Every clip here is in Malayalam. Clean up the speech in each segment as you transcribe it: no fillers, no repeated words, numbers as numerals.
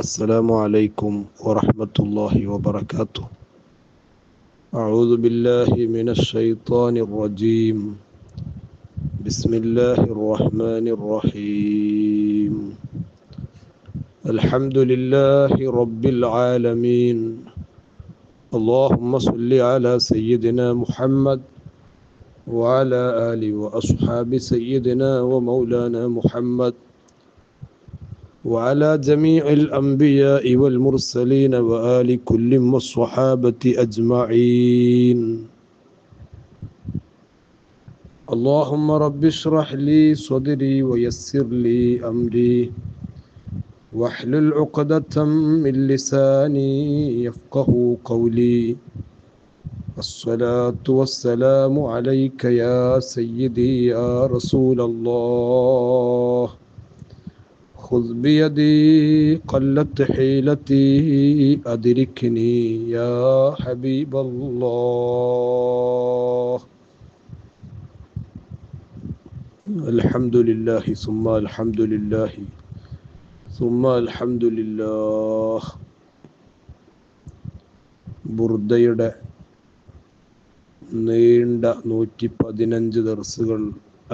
السلام عليكم ورحمة الله وبركاته. أعوذ بالله من الشيطان الرجيم. بسم الله الرحمن الرحيم. الحمد لله رب العالمين. اللهم صل على سيدنا محمد وعلى آل وأصحاب سيدنا ومولانا محمد وعلى جميع الأنبياء والمرسلين وآل كل والصحابة أجمعين. اللهم رب اشرح لي صدري ويسر لي أمري واحلل عقدة من لساني يفقه قولي. الصلاة والسلام عليك يا سيدي يا رسول الله. خذ بيدي قلت حيلتي أدركني يا حبيب الله. الحمد لله ثم الحمد لله ثم الحمد لله. ബുർദയുടെ നീണ്ട 115 ദർസുകൾ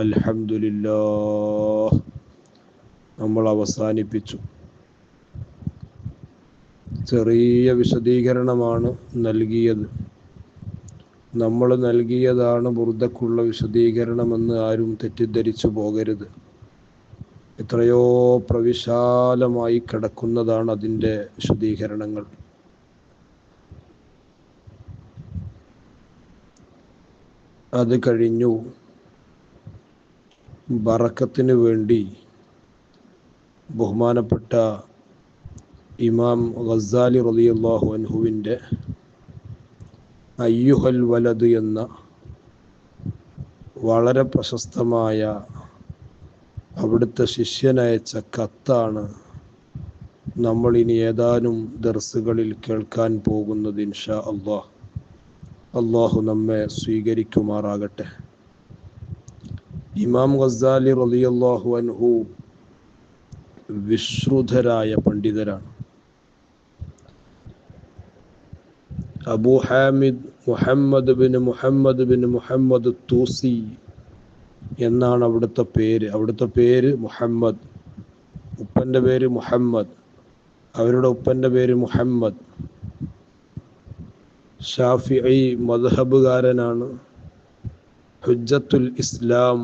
അൽഹംദുലില്ലാഹ് നമ്മൾ അവസാനിപ്പിച്ചു. ചെറിയ വിശദീകരണമാണ് നൽകിയത്. നമ്മൾ നൽകിയതാണ് ബുർദക്കുള്ള വിശദീകരണമെന്ന് ആരും തെറ്റിദ്ധരിച്ചു പോകരുത്. എത്രയോ പ്രവിശാലമായി കിടക്കുന്നതാണ് അതിൻ്റെ വിശദീകരണങ്ങൾ. അത് കഴിഞ്ഞു ബറക്കത്തിന് വേണ്ടി ബഹുമാനപ്പെട്ട ഇമാം ഗസാലി റളിയല്ലാഹു അൻഹുവിൻ്റെ അയ്യുഹൽ വലദ് എന്ന വളരെ പ്രശസ്തമായ അവിടുത്തെ ശിഷ്യനയച്ച കത്താണ് നമ്മൾ ഇനി ഏതാനും ദർസുകളിൽ കേൾക്കാൻ പോകുന്നത് ഇൻഷാ അല്ലാഹ്. അല്ലാഹു നമ്മെ സ്വീകരിക്കുമാറാകട്ടെ. ഇമാം ഗസാലി റളിയല്ലാഹു അൻഹു വിശ്രുതരായ പണ്ഡിതരാണ്. അബൂ ഹാമിദ് മുഹമ്മദ് ബിൻ മുഹമ്മദ് തൂസി എന്നാണ് അവിടുത്തെ പേര് മുഹമ്മദ്. ഉപ്പൻ്റെ പേര് മുഹമ്മദ്, അവരുടെ ഉപ്പൻ്റെ പേര് മുഹമ്മദ്. ഷാഫിഈ മദ്ഹബുകാരനാണ്. ഹുജ്ജത്തുൽ ഇസ്ലാം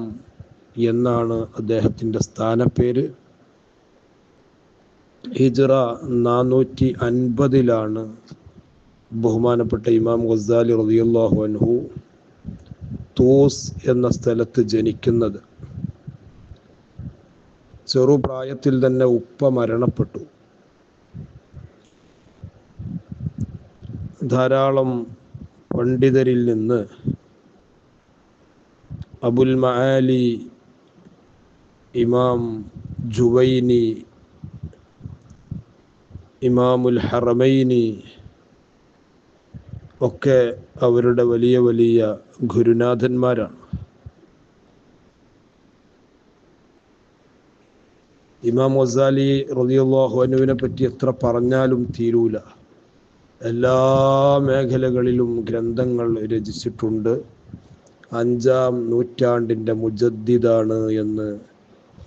എന്നാണ് അദ്ദേഹത്തിൻ്റെ സ്ഥാനപ്പേര്. ഹിജ്റ 450 ബഹുമാനപ്പെട്ട ഇമാം ഗസാലി റളിയല്ലാഹു അൻഹു തൂസ് എന്ന സ്ഥലത്ത് ജനിക്കുന്നത്. ചെറുപ്രായത്തിൽ തന്നെ ഉപ്പ മരണപ്പെട്ടു. ധാരാളം പണ്ഡിതരിൽ നിന്ന് അബുൽ മആലി, ഇമാം ജുവൈനി, ഇമാമുൽ ഹറമൈനി ഒക്കെ അവരുടെ വലിയ വലിയ ഗുരുനാഥന്മാരാണ്. ഇമാം ഗസാലി റളിയല്ലാഹു അൻഹുവിനെ പറ്റി എത്ര പറഞ്ഞാലും തീരൂല. എല്ലാ മേഖലകളിലും ഗ്രന്ഥങ്ങൾ രചിച്ചിട്ടുണ്ട്. 5-ാം നൂറ്റാണ്ടിൻ്റെ മുജദ്ദിദാണ് എന്ന്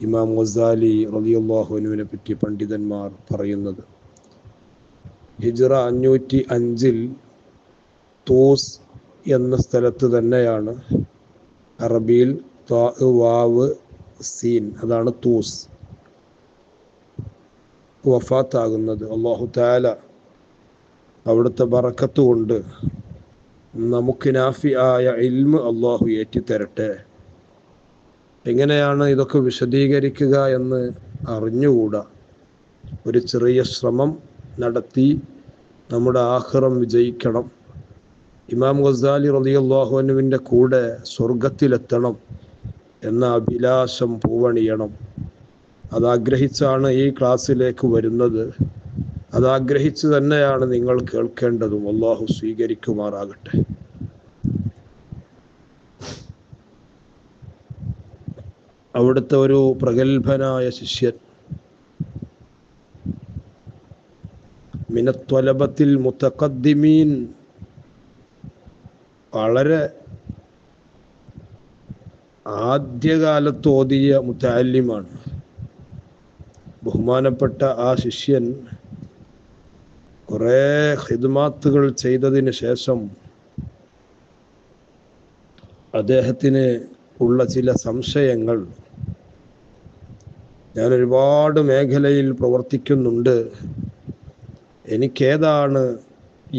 ഇമാം ഗസാലി റളിയല്ലാഹു അൻഹുവിനെ പറ്റി പണ്ഡിതന്മാർ പറയുന്നത്. ഹിജ്റ 505 തൂസ് എന്ന സ്ഥലത്ത് തന്നെയാണ് അറബിയിൽ താ വാവ് സീൻ, അതാണ് തൂസ്, വഫാത്താകുന്നത്. അല്ലാഹു തആല അവിടുത്തെ ബറക്കത്ത് കൊണ്ട് നമുക്ക് നാഫിആയ ഇൽമ് അല്ലാഹു ഏറ്റിത്തരട്ടെ. എങ്ങനെയാണ് ഇതൊക്കെ വിശദീകരിക്കുക എന്ന് അറിഞ്ഞുകൂടാ. ഒരു ചെറിയ ശ്രമം നടത്തി നമ്മുടെ ആഖിറം വിജയിക്കണം. ഇമാം ഗസാലി റളിയല്ലാഹു അൻഹുവിൻ്റെ കൂടെ സ്വർഗത്തിലെത്തണം എന്ന അഭിലാഷം പൂവണിയണം. അതാഗ്രഹിച്ചാണ് ഈ ക്ലാസ്സിലേക്ക് വരുന്നത്. അതാഗ്രഹിച്ച് തന്നെയാണ് നിങ്ങൾ കേൾക്കേണ്ടതും. അല്ലാഹു സ്വീകരിക്കുമാറാകട്ടെ. അവിടുത്തെ ഒരു പ്രഗത്ഭനായ ശിഷ്യൻ മിനത്വലബത്തിൽ മുതഖദ്ദിമീൻ, വളരെ ആദ്യകാലത്ത് ഓതിയ മുതഅല്ലിമാണ്. ബഹുമാനപ്പെട്ട ആ ശിഷ്യൻ കുറേ ഖിദ്മാത്തുകൾ ചെയ്തതിന് ശേഷം അദ്ദേഹത്തിന് ഉള്ള ചില സംശയങ്ങൾ, ഞാൻ ഒരുപാട് മേഖലയിൽ പ്രവർത്തിക്കുന്നുണ്ട്, എനിക്കേതാണ്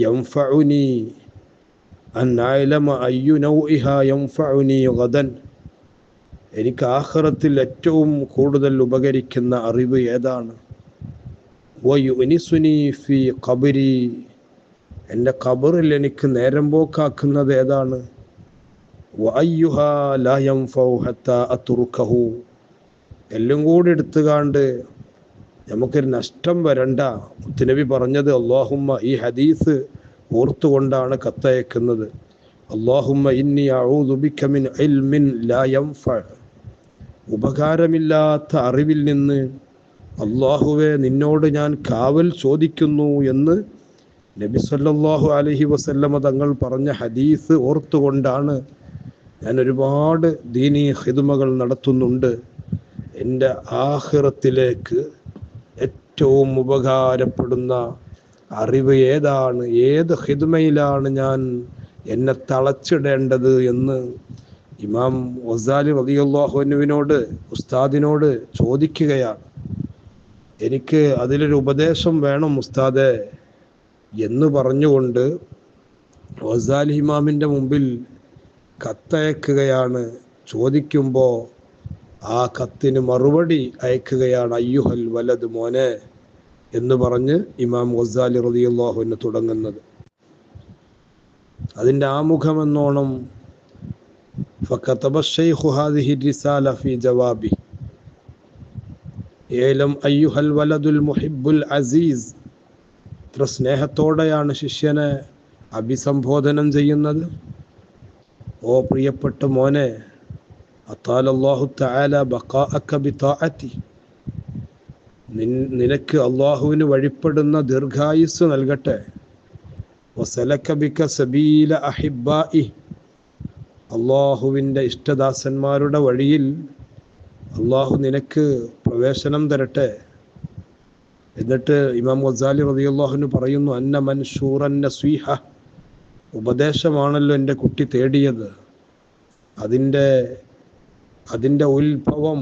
യൻഫഉനി അൻ അഅലമ അയ്യു നൗഇഹാ യൻഫഉനി ഗദൻ, എനിക്ക് ആഖിറത്തിൽ ഏറ്റവും കൂടുതൽ ഉപകരിക്കുന്ന അറിവ് ഏതാണ്, വയുനിസുനി ഫി ഖബരി, എൻ്റെ ഖബറിൽ എനിക്ക് നേരം പോക്കാക്കുന്നത് ഏതാണ്, വഅയ്യുഹാ ലാ യൻഫഉ ഹത്താ അത്റുകഹു, എല്ലാം കൂടി എടുത്തുകാണ്ട് നമുക്കൊരു നഷ്ടം വരണ്ട. മുത്തുനബി പറഞ്ഞത് അല്ലാഹുമ്മ, ഈ ഹദീസ് ഓർത്തുകൊണ്ടാണ് കത്തയക്കുന്നത്, അല്ലാഹുമ്മ ഇന്നി അഊദു ബിക മിൻ ഇൽമിൻ ലാ യൻഫഅ, ഉപകാരമില്ലാത്ത അറിവിൽ നിന്ന് അല്ലാഹുവേ നിന്നോട് ഞാൻ കാവൽ ചോദിക്കുന്നു എന്ന് നബി സല്ലല്ലാഹു അലൈഹി വസല്ലമ തങ്ങൾ പറഞ്ഞ ഹദീസ് ഓർത്തുകൊണ്ടാണ് ഞാൻ ഒരുപാട് ദീനീ ഖിദ്മകൾ നടത്തുന്നുണ്ട്. എൻ്റെ ആഖിറത്തിലേക്ക് ഏറ്റവും ഉപകാരപ്പെടുന്ന അറിവ് ഏതാണ്, ഏത് ഖിദ്മയിലാണ് ഞാൻ എന്നെ തളച്ചിടേണ്ടത് എന്ന് ഇമാം ഗസാലി റളിയല്ലാഹു അൻഹുവിനോട്, ഉസ്താദിനോട് ചോദിക്കുകയാണ്. എനിക്ക് അതിലൊരു ഉപദേശം വേണം ഉസ്താദേ എന്ന് പറഞ്ഞുകൊണ്ട് ഗസാലി ഇമാമിൻ്റെ മുമ്പിൽ കത്തയക്കുകയാണ്. ചോദിക്കുമ്പോൾ ആ കത്തിന് മറുപടി അയക്കുകയാണ്, അയ്യുഹൽ വലത്, മോനെ എന്ന് പറഞ്ഞ് ഇമാം ഗസാലി റളിയല്ലാഹു അൻഹു തുടങ്ങുന്നത്. അതിൻ്റെ ആമുഖമെന്നോണം ഫകതബ ശൈഖു ഹാദിഹി റിസാല ഫി ജവാബി ഏലം അയ്യുഹൽ വലദുൽ മുഹിബ്ബുൽ അസീസ്. ഇത്ര സ്നേഹത്തോടെയാണ് ശിഷ്യനെ അഭിസംബോധനം ചെയ്യുന്നത്. ഓ പ്രിയപ്പെട്ട മോനെ, അത്താലല്ലാഹു തആല ബഖാഅക ബിതാഅതി, നിനക്ക് അല്ലാഹുവിന് വഴിപ്പെടുന്ന ദീർഘായുസ് നൽകട്ടെ. വസലക ബിക സബീല അഹിബ്ബാഇ, അല്ലാഹുവിൻ്റെ ഇഷ്ടദാസന്മാരുടെ വഴിയിൽ അല്ലാഹു നിനക്ക് പ്രവേശനം തരട്ടെ. എന്നിട്ട് ഇമാം ഗസാലി റളിയല്ലാഹു അൻഹു പറയുന്നു, അന്ന മൻശൂറൻ നസീഹ, ഉപദേശമാണല്ലോ എൻ്റെ കുട്ടി തേടിയത്, അതിൻ്റെ ഉത്ഭവം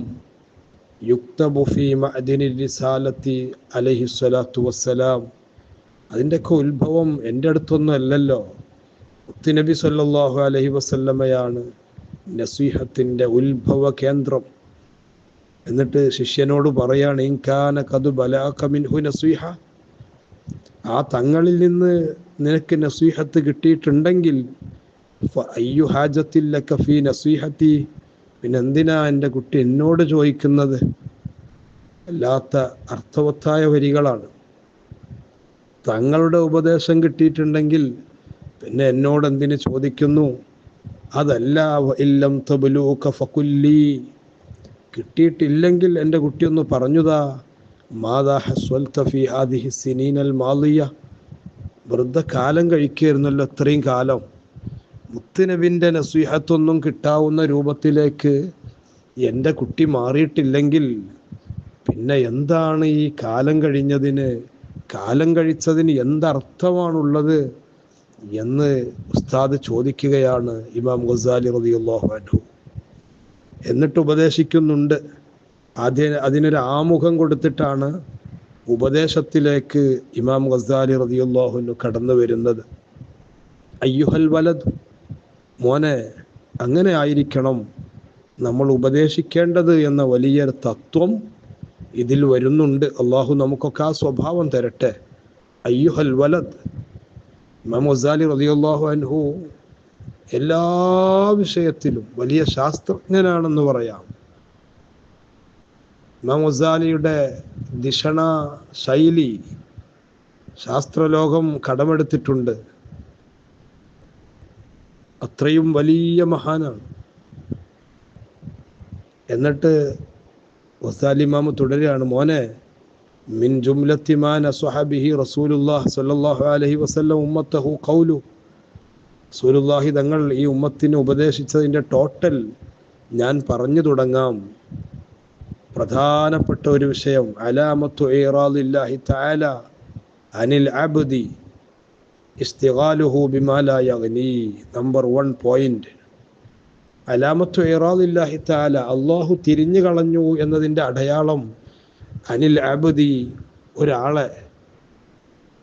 യുക്തബു ഫീ മഅദിനി റിസാലത്തി അലൈഹി സ്വലാത്തു വസ്സലാം, അതിൻ്റെയൊക്കെ ഉത്ഭവം എൻ്റെ അടുത്തൊന്നും അല്ലല്ലോ, മുത്തുനബി സല്ലല്ലാഹു അലൈഹി വസല്ലമയാണ് നസീഹത്തിൻ്റെ ഉത്ഭവ കേന്ദ്രം. എന്നിട്ട് ശിഷ്യനോട് പറയാണ്, ഇൻകാന ഖദ് ബലഅക മിൻഹു നസീഹ, ആ തങ്ങളിൽ നിന്ന് നിനക്ക് നസീഹത്ത് കിട്ടിയിട്ടുണ്ടെങ്കിൽ ഫഅയ്യു ഹാജത്തിൽ ലക ഫീ നസീഹത്തി, പിന്നെ എന്തിനാ എൻ്റെ കുട്ടി എന്നോട് ചോദിക്കുന്നത്? അല്ലാത്ത അർത്ഥവത്തായ വരികളാണ്. തങ്ങളുടെ ഉപദേശം കിട്ടിയിട്ടുണ്ടെങ്കിൽ പിന്നെ എന്നോട് എന്തിന് ചോദിക്കുന്നു? അതല്ല, ഇല്ലം തബ്ലൂക ഫഖുല്ലി, കിട്ടിയിട്ടില്ലെങ്കിൽ എൻ്റെ കുട്ടിയൊന്ന് പറഞ്ഞുതാ, മാദാ ഹസ്വൽത ഫീ ഹാദിഹി സിനീനൽ മാളിയ, വെറുതെ കാലം കഴിക്കുകയായിരുന്നല്ലോ ഇത്രയും കാലം. മുത്തുനബിൻ്റെ നസീഹത്തൊന്നും കിട്ടാവുന്ന രൂപത്തിലേക്ക് എൻ്റെ കുട്ടി മാറിയിട്ടില്ലെങ്കിൽ പിന്നെ എന്താണ് ഈ കാലം കഴിഞ്ഞതിന്, കാലം കഴിച്ചതിന് എന്തർത്ഥമാണുള്ളത് എന്ന് ഉസ്താദ് ചോദിക്കുകയാണ് ഇമാം ഗസാലി റളിയല്ലാഹു അൻഹു. എന്നിട്ട് ഉപദേശിക്കുന്നുണ്ട്. അതിനൊരു ആമുഖം കൊടുത്തിട്ടാണ് ഉപദേശത്തിലേക്ക് ഇമാം ഗസാലി റളിയല്ലാഹു അൻഹു കടന്നു വരുന്നത്. അയ്യുഹൽ വലദ്, മോനെ, അങ്ങനെ ആയിരിക്കണം നമ്മൾ ഉപദേശിക്കേണ്ടത് എന്ന വലിയൊരു തത്വം ഇതിൽ വരുന്നുണ്ട്. അള്ളാഹു നമുക്കൊക്കെ ആ സ്വഭാവം തരട്ടെ. അയ്യുഹൽ വലദ്, ഇമാം ഗസാലി റളിയല്ലാഹു അൻഹു എല്ലാ വിഷയത്തിലും വലിയ ശാസ്ത്രജ്ഞനാണെന്ന് പറയാം. ഇമാം ഗസാലിയുടെ ദിഷണ ശൈലി ശാസ്ത്രലോകം കടമെടുത്തിട്ടുണ്ട്. അത്രയും വലിയ മഹാനാണ്. എന്നിട്ട് ഗസാലി ഇമാം തുടരുകയാണ്, മോനെ, മിൻ ജുംലത്തി മാ നസഹ ബിഹി റസൂലുള്ളാഹി സ്വല്ലല്ലാഹു അലൈഹി വസല്ലം ഉമ്മത്തഹു ഖൗലു. റസൂലുള്ളാഹി തങ്ങൾ ഈ ഉമ്മത്തിന് ഉപദേശിച്ചതിൻ്റെ ടോട്ടൽ ഞാൻ പറഞ്ഞു തുടങ്ങാം. പ്രധാനപ്പെട്ട ഒരു വിഷയം, അലാമത്തു ഇറാദില്ലാഹി തആല അനിൽ അബ്ദി ഇസ്തിഗാലുഹു ബിമാ ലാ യഗ്നി. നമ്പർ 1 പോയിന്റ്, അലാമത്തു ഇറാദില്ലാഹി തആല, അല്ലാഹു തിരിഞ്ഞു കളഞ്ഞു എന്നതിൻ്റെ അടയാളം, അനിൽ അബ്ദി, ഒരാളെ,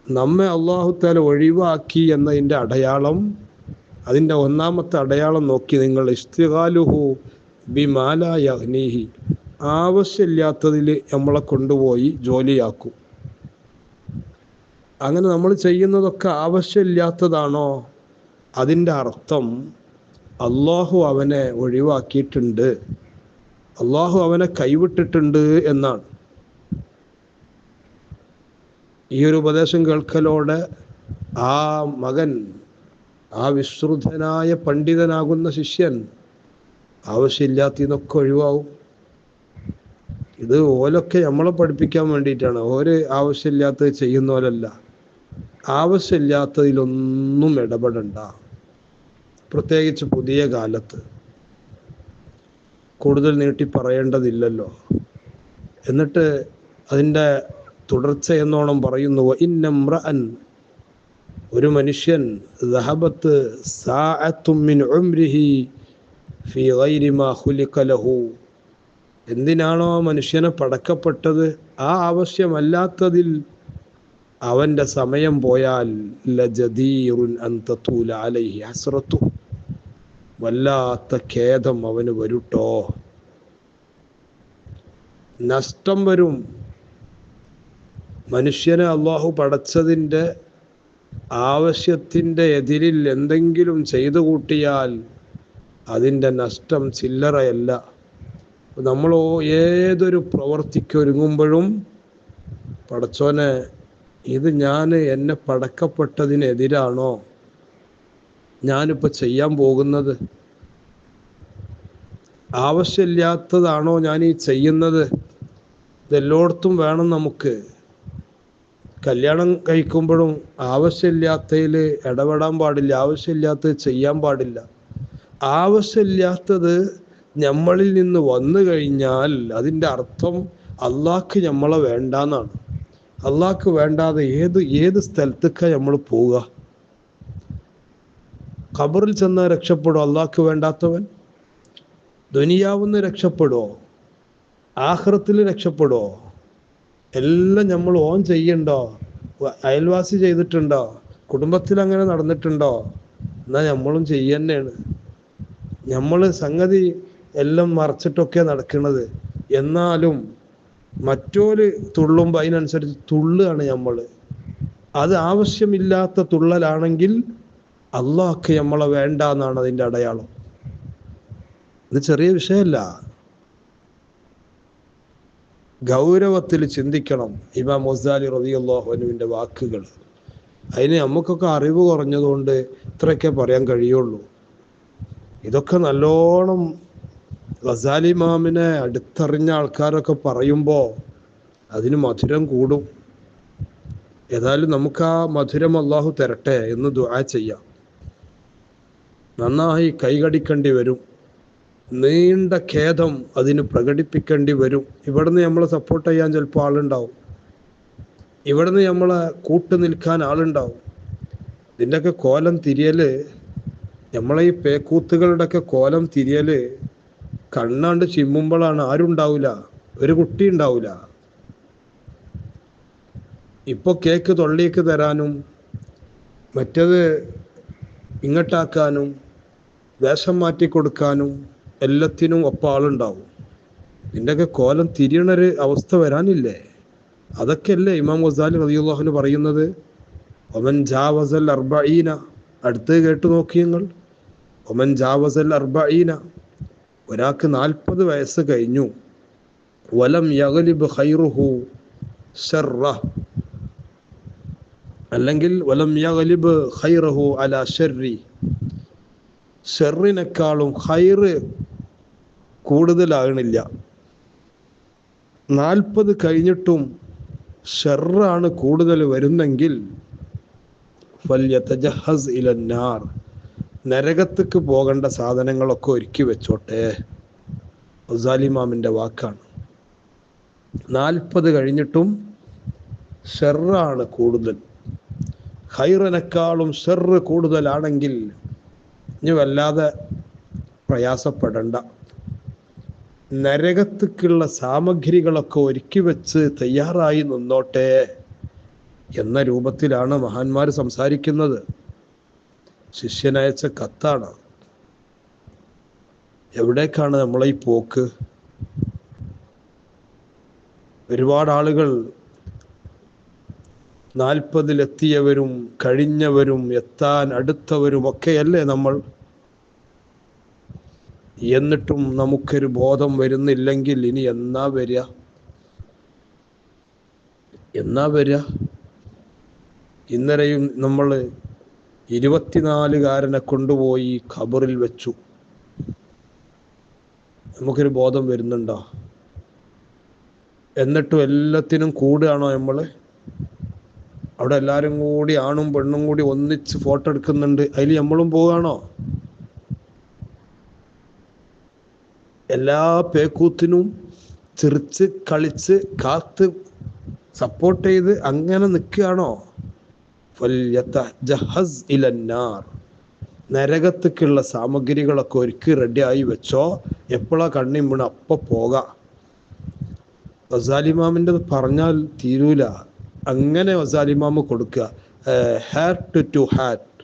നമ്മെ അല്ലാഹു തആല ഒഴിവാക്കി എന്നതിൻ്റെ അടയാളം, അതിൻ്റെ ഒന്നാമത്തെ അടയാളം നോക്കി നിങ്ങൾ, ഇസ്തിഗാലുഹു ബിമാ ലാ യഗ്നിഹി, ആവശ്യമില്ലാത്തതിൽ നമ്മളെ കൊണ്ടുപോയി ജോലിയാക്കും. അങ്ങനെ നമ്മൾ ചെയ്യുന്നതൊക്കെ ആവശ്യമില്ലാത്തതാണോ, അതിൻ്റെ അർത്ഥം അള്ളാഹു അവനെ ഒഴിവാക്കിയിട്ടുണ്ട്, അള്ളാഹു അവനെ കൈവിട്ടിട്ടുണ്ട് എന്നാണ്. ഈ ഒരു ഉപദേശം കേൾക്കലോടെ ആ മകൻ, ആ വിശ്രുതനായ പണ്ഡിതനാകുന്ന ശിഷ്യൻ ആവശ്യമില്ലാത്തതൊക്കെ ഒഴിവാകും. ഇത് ഓലൊക്കെ നമ്മളെ പഠിപ്പിക്കാൻ വേണ്ടിയിട്ടാണ്. ഓര് ആവശ്യമില്ലാത്തത് ചെയ്യുന്നവരല്ല. ആവശ്യമില്ലാത്തതിലൊന്നും ഇടപെടണ്ട, പ്രത്യേകിച്ച് പുതിയ കാലത്ത്. കൂടുതൽ നീട്ടി പറയേണ്ടതില്ലല്ലോ. എന്നിട്ട് അതിൻ്റെ തുടർച്ച എന്നോണം പറയുന്നു, ഇന്നംറഅൻ, ഒരു മനുഷ്യൻ, ദഹബത്ത് സാഅത്തും മിൻ ഉംരിഹി ഫീ ഗൈരി മാ ഖുലിഖ ലഹു, എന്തിനാണോ മനുഷ്യനെ പടക്കപ്പെട്ടത് ആ ആവശ്യമല്ലാത്തതിൽ അവൻ്റെ സമയം പോയാൽ, ലജദീറുൻ അൻ തതൂല അലൈഹി ഹസ്റത്തു, വല്ലാത്ത ഖേദം അവന് വരുട്ടോ, നഷ്ടം വരും. മനുഷ്യനെ അള്ളാഹു പടച്ചതിൻ്റെ ആവശ്യത്തിൻ്റെ എതിരിൽ എന്തെങ്കിലും ചെയ്തു കൂട്ടിയാൽ അതിൻ്റെ നഷ്ടം ചില്ലറയല്ല. നമ്മൾ ഏതൊരു പ്രവർത്തിക്കൊരുങ്ങുമ്പോഴും, പടച്ചോനെ, ഇത് ഞാൻ എന്നെ പടക്കപ്പെട്ടതിനെതിരാണോ ഞാനിപ്പോൾ ചെയ്യാൻ പോകുന്നത്? ആവശ്യമില്ലാത്തതാണോ ഞാൻ ഈ ചെയ്യുന്നത്? ഇതെല്ലായിടത്തും വേണം നമുക്ക്. കല്യാണം കഴിക്കുമ്പോഴും ആവശ്യമില്ലാത്തതിൽ ഇടപെടാൻ പാടില്ല, ആവശ്യമില്ലാത്തത് ചെയ്യാൻ പാടില്ല. ആവശ്യമില്ലാത്തത് നമ്മളിൽ നിന്ന് വന്നു കഴിഞ്ഞാൽ അതിൻ്റെ അർത്ഥം അള്ളാഹ്ക്ക് നമ്മളെ വേണ്ടാന്നാണ്. അള്ളാഹ്ക്ക് വേണ്ടാതെ ഏത് സ്ഥലത്തേക്കാണ് നമ്മൾ പോവുക? ഖബറിൽ ചെന്നാൽ രക്ഷപ്പെടുമോ അള്ളാഹ്ക്ക് വേണ്ടാത്തവൻ? ദുനിയാവിന്ന് രക്ഷപ്പെടുമോ? ആഖിറത്തിൽ രക്ഷപ്പെടുമോ? എല്ലാം നമ്മൾ ഓൻ ചെയ്യണ്ടോ? അയൽവാസി ചെയ്തിട്ടുണ്ടോ? കുടുംബത്തിൽ അങ്ങനെ നടന്നിട്ടുണ്ടോ? എന്നാൽ നമ്മളും ചെയ്യന്നെയാണ്. നമ്മൾ സംഗതി എല്ലാം മറച്ചിട്ടൊക്കെ നടക്കുന്നത്. എന്നാലും മറ്റൊരു തുള്ളുമ്പോൾ അതിനനുസരിച്ച് തുള്ളുകയാണ് നമ്മൾ. അത് ആവശ്യമില്ലാത്ത തുള്ളലാണെങ്കിൽ അള്ളാഹ്ക്ക് നമ്മളെ വേണ്ട എന്നാണ് അതിൻ്റെ അടയാളം. ഇത് ചെറിയ വിഷയമല്ല, ഗൗരവത്തിൽ ചിന്തിക്കണം. ഇമാം ഗസാലി റളിയല്ലാഹു അൻഹുവിൻ്റെ വാക്കുകൾ. അതിന് നമുക്കൊക്കെ അറിവ് കുറഞ്ഞതുകൊണ്ട് ഇത്രയൊക്കെ പറയാൻ കഴിയുള്ളൂ. ഇതൊക്കെ നല്ലോണം ഗസാലി ഇമാമിനെ അടുത്തറിഞ്ഞ ആൾക്കാരൊക്കെ പറയുമ്പോൾ അതിന് മധുരം കൂടും. ഏതായാലും നമുക്ക് ആ മധുരം അള്ളാഹു തരട്ടെ എന്ന് ദുആ ചെയ്യാം. നന്നായി കൈകടിക്കേണ്ടി വരും, നീണ്ട ഖേദം അതിന് പ്രകടിപ്പിക്കേണ്ടി വരും. ഇവിടുന്ന് നമ്മളെ സപ്പോർട്ട് ചെയ്യാൻ ചിലപ്പോൾ ആളുണ്ടാവും, ഇവിടുന്ന് നമ്മളെ കൂട്ടു നിൽക്കാൻ ആളുണ്ടാവും. ഇതിൻ്റെയൊക്കെ കോലം തിരിയല്, നമ്മളെ ഈ പേക്കൂത്തുകളുടെയൊക്കെ കോലം തിരിയല് കണ്ണാണ്ട് ചിമ്മുമ്പോഴാണ്. ആരുണ്ടാവില്ല, ഒരു കുട്ടി ഉണ്ടാവില്ല. ഇപ്പോൾ കേക്ക് തൊള്ളിക്ക് തരാനും മറ്റത് ഇങ്ങോട്ടാക്കാനും വേഷം മാറ്റി കൊടുക്കാനും എല്ലാത്തിനും ഒപ്പം ആളുണ്ടാവും. ഇതിൻ്റെയൊക്കെ കോലം തിരിയണൊരു അവസ്ഥ വരാനില്ലേ? അതൊക്കെയല്ലേ ഇമാം ഗസാലി റളിയല്ലാഹു അൻഹു പറയുന്നത്, ഒമൻ ജാവസൽ അർബഈന. അടുത്ത് കേട്ടു നോക്കി നിങ്ങൾ. ഒമൻ ജാവസൽ അർബഈന, ഒരാൾക്ക് 40 വയസ്സ് കഴിഞ്ഞു. വലം യഗ്ലിബ് ഖൈറുഹു ശർറ, അല്ലെങ്കിൽ വലം യഗ്ലിബ് ഖൈറഹു അലാ ശർരി, ഷെറിനേക്കാളും ഖൈറ് കൂടുതലാകണില്ല. 40 കഴിഞ്ഞിട്ടും ഷർറാണ് കൂടുതൽ വരുന്നെങ്കിൽ ഫൽയതജഹസ് ഇലന്നാർ, നരകത്തേക്ക് പോകേണ്ട സാധനങ്ങളൊക്കെ ഒരുക്കി വെച്ചോട്ടെ. ഗസാലിമാമിൻ്റെ വാക്കാണ്. 40 കഴിഞ്ഞിട്ടും ഷർറാണ് കൂടുതൽ, ഖൈറിനേക്കാളും ഷർറ് കൂടുതലാണെങ്കിൽ ഇനി വല്ലാതെ പ്രയാസപ്പെടണ്ട. നരകത്തേക്കുള്ള സാമഗ്രികളൊക്കെ ഒരുക്കി വെച്ച് തയ്യാറായി നിന്നോട്ടെ എന്ന രൂപത്തിലാണ് മഹാന്മാർ സംസാരിക്കുന്നത്. ശിഷ്യനയച്ച കത്താണ്. എവിടേക്കാണ് നമ്മളെ ഈ പോക്ക്? ഒരുപാട് ആളുകൾ 40-ലെത്തിയവരും കഴിഞ്ഞവരും എത്താൻ അടുത്തവരും ഒക്കെയല്ലേ നമ്മൾ. എന്നിട്ടും നമുക്കൊരു ബോധം വരുന്നില്ലെങ്കിൽ ഇനി എന്നാ വരിക? ഇന്നലെയും നമ്മൾ 24-കാരനെ കൊണ്ടുപോയി ഖബറിൽ വെച്ചു. നമുക്കൊരു ബോധം വരുന്നുണ്ടോ? എന്നിട്ടും എല്ലാത്തിനും കൂടുകയാണോ നമ്മൾ? അവിടെ എല്ലാവരും കൂടി ആണും പെണ്ണും കൂടി ഒന്നിച്ച് ഫോട്ടോ എടുക്കുന്നുണ്ട്, അതിൽ നമ്മളും പോവുകയാണോ? എല്ലാ പേക്കൂത്തിനും ചിരിച്ച് കളിച്ച് കാത്ത് സപ്പോർട്ട് ചെയ്ത് അങ്ങനെ നിൽക്കുകയാണോ? ഫൽയതജഹസ് ഇലന്നാർ, നരകത്തേക്കുള്ള സാമഗ്രികളൊക്കെ ഒരുക്കി റെഡിയായി വെച്ചോ. എപ്പോഴാ കണ്ണി വീണ് അപ്പം പോകാം. ഗസാലിമാമിൻ്റെ പറഞ്ഞാൽ തീരൂല. അങ്ങനെ ഗസാലിമാമ് കൊടുക്കുക, ഹാർട്ട് ടു ഹാർട്ട്,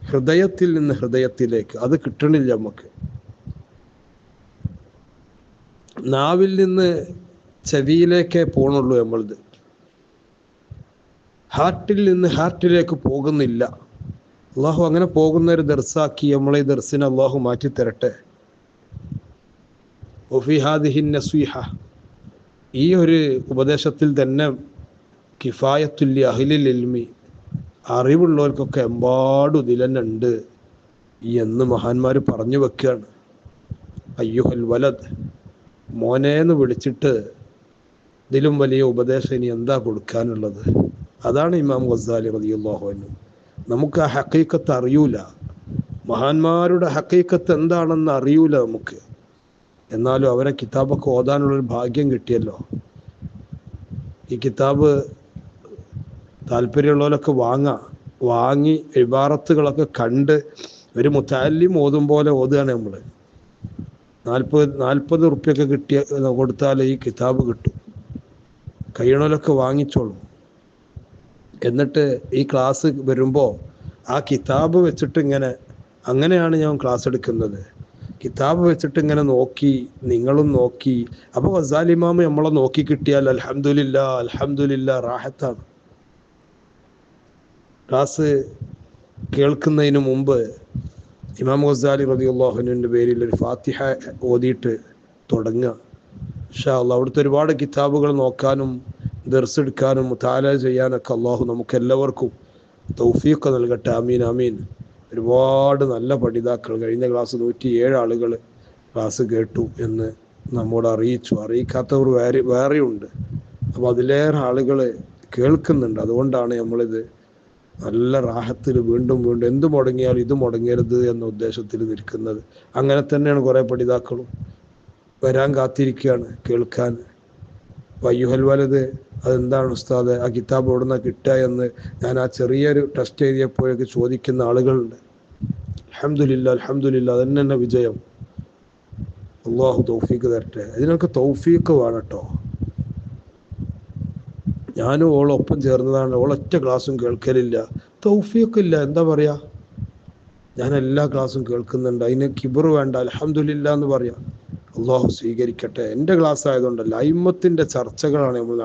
ഹൃദയത്തിൽ നിന്ന് ഹൃദയത്തിലേക്ക്. അത് കിട്ടണില്ല നമുക്ക്. നാവിൽ നിന്ന് ചെവിയിലേക്കേ പോണുള്ളൂ നമ്മളത്. ഹാർട്ടിൽ നിന്ന് ഹാർട്ടിലേക്ക് പോകുന്നില്ല. അള്ളാഹു അങ്ങനെ പോകുന്ന ഒരു ദർസാക്കി നമ്മളെ ഈ ദർസിനെ അള്ളാഹു മാറ്റിത്തരട്ടെ. വഫി ഹാദിഹി നസീഹ, ഈ ഒരു ഉപദേശത്തിൽ തന്നെ കിഫായത്തുൽ അഹ്ലിൽ ഇൽമി, അറിവുള്ളവർക്കൊക്കെ എമ്പാടും ഇതിൽ തന്നെ ഉണ്ട് എന്ന് മഹാന്മാർ പറഞ്ഞു വെക്കുകയാണ്. അയ്യുഹൽ വലദ്, മോനേന്ന് വിളിച്ചിട്ട് ഇതിലും വലിയ ഉപദേശം ഇനി എന്താ കൊടുക്കാനുള്ളത്? അതാണ് ഇമാം ഗസാലി റളിയല്ലാഹു അൻഹു. നമുക്ക് ആ ഹഖീഖത്ത് അറിയൂല, മഹാന്മാരുടെ ഹഖീഖത്ത് എന്താണെന്ന് അറിയൂല നമുക്ക്. എന്നാലും അവരെ കിതാബൊക്കെ ഓതാനുള്ളൊരു ഭാഗ്യം കിട്ടിയല്ലോ. ഈ കിതാബ് താല്പര്യമുള്ളവരൊക്കെ വാങ്ങി ഇബാറത്തുകളൊക്കെ കണ്ട് ഒരു മുതഅല്ലിം ഓതും പോലെ ഓതുകയാണ് നമ്മൾ. 40 റുപ്യൊക്കെ കൊടുത്താൽ ഈ കിതാബ് കിട്ടും. കഴിയണവരൊക്കെ വാങ്ങിച്ചോളും. എന്നിട്ട് ഈ ക്ലാസ് വരുമ്പോൾ ആ കിതാബ് വെച്ചിട്ട് അങ്ങനെയാണ് ഞാൻ ക്ലാസ് എടുക്കുന്നത്. കിതാബ് വെച്ചിട്ട് ഇങ്ങനെ നോക്കി, നിങ്ങളും നോക്കി. അപ്പോൾ ഗസാലി ഇമാം നമ്മളെ നോക്കി കിട്ടിയാൽ അൽഹംദുലില്ലാ റാഹത്താണ്. ക്ലാസ് കേൾക്കുന്നതിന് മുമ്പ് ഇമാം ഗസാലി റളിയല്ലാഹു അൻഹുവിൻ്റെ പേരിൽ ഒരു ഫാത്തിഹ ഓതിയിട്ട് തുടങ്ങുക. ഇൻഷാ അല്ലാഹ് അവിടുത്തെ ഒരുപാട് കിതാബുകൾ നോക്കാനും ദർസ് എടുക്കാനും മുതാല ചെയ്യാനൊക്കെ അള്ളാഹു നമുക്ക് എല്ലാവർക്കും തൗഫീഖ് നൽകട്ടെ. ആമീൻ ആമീൻ. ഒരുപാട് നല്ല പഠിതാക്കൾ, കഴിഞ്ഞ ക്ലാസ് 107 ആളുകൾ ക്ലാസ് കേട്ടു എന്ന് നമ്മോട് അറിയിച്ചു. അറിയിക്കാത്തവർ വേറെയുണ്ട്. അപ്പോൾ അതിലേറെ ആളുകൾ കേൾക്കുന്നുണ്ട്. അതുകൊണ്ടാണ് നമ്മളിത് നല്ല റാഹത്തിൽ വീണ്ടും എന്ത് മുടങ്ങിയാലും ഇത് മുടങ്ങരുത് എന്ന ഉദ്ദേശത്തിൽ നിൽക്കുന്നത്. അങ്ങനെ തന്നെയാണ് കുറേ പഠിതാക്കളും വരാൻ കാത്തിരിക്കുകയാണ് കേൾക്കാൻ. അയ്യുഹൽ വലദ്, അതെന്താണ് ഉസ്താദ്, ആ കിതാബ് എവിടുന്ന കിട്ടുക എന്ന് ഞാൻ ആ ചെറിയൊരു ടെസ്റ്റ് എഴുതിയപ്പോഴൊക്കെ ചോദിക്കുന്ന ആളുകളുണ്ട്. അൽഹംദുലില്ലാ അതന്നെ വിജയം. അള്ളാഹു തൗഫീഖ് തരട്ടെ. ഇതിനൊക്കെ തൗഫീഖ് വേണം കേട്ടോ. ഞാനും ഓളൊപ്പം ചേർന്നതാണ്. ഓളൊറ്റ ക്ലാസ്സും കേൾക്കലില്ല, തൗഫീഖ് ഇല്ല. എന്താ പറയാ, ഞാൻ എല്ലാ ക്ലാസ്സും കേൾക്കുന്നുണ്ട്. അതിന് കിബർ വേണ്ട, അൽഹംദുലില്ലാ എന്ന് പറയാം. അള്ളാഹു സ്വീകരിക്കട്ടെ. എൻ്റെ ക്ലാസ് ആയതുകൊണ്ടല്ല, അയിമ്മത്തിൻ്റെ ചർച്ചകളാണ് നമ്മൾ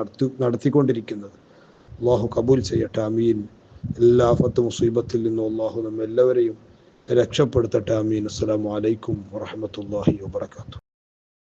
നടത്തിക്കൊണ്ടിരിക്കുന്നത്. അള്ളാഹു കബൂൽ ചെയ്യട്ടെ. ആമീൻ. എല്ലാ ആഫത്ത് മുസീബത്തിൽ നിന്നും അള്ളാഹു നമ്മെല്ലാവരെയും രക്ഷപ്പെടുത്തട്ടെ. ആമീൻ. അസ്സലാമു അലൈക്കും വറഹ്മത്തുള്ളാഹി വബറകാതുഹു.